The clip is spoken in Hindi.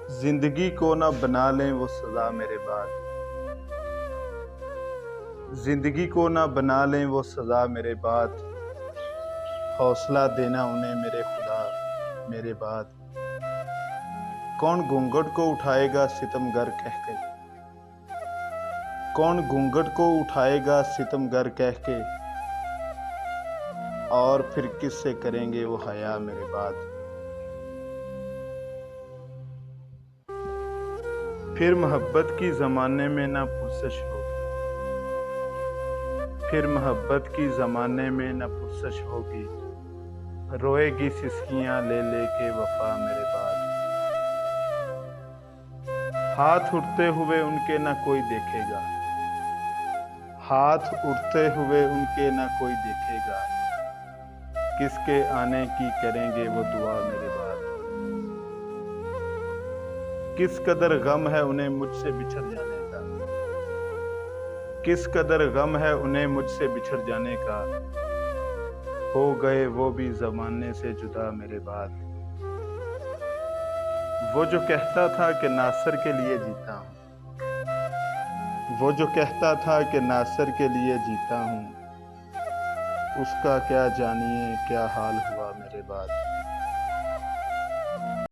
जिंदगी को ना बना लें वो सजा मेरे बाद। जिंदगी को ना बना लें वो सजा मेरे बाद। हौसला देना उन्हें मेरे खुदा मेरे बाद। कौन घूंघट को उठाएगा सितमगर कह के। कौन घूंघट को उठाएगा सितमगर कह के। और फिर किससे करेंगे वो हया मेरे बाद। फिर मोहब्बत की ज़माने में ना पुरसश होगी। फिर मोहब्बत की ज़माने में ना पुरसश होगी। रोएगी सिसकियाँ ले लेके वफा मेरे बाद। हाथ उठते हुए उनके ना कोई देखेगा। हाथ उठते हुए उनके ना कोई देखेगा। किसके आने की करेंगे वो दुआ मेरे बाद। किस कदर गम है उन्हें मुझसे बिछड़ जाने का। किस कदर गम है उन्हें मुझसे बिछड़ जाने का। हो गए वो भी ज़माने से जुदा मेरे बाद। वो जो कहता था कि नासिर के लिए जीता हूँ। वो जो कहता था कि नासिर के लिए जीता हूँ। उसका क्या जानिए क्या हाल हुआ मेरे बाद।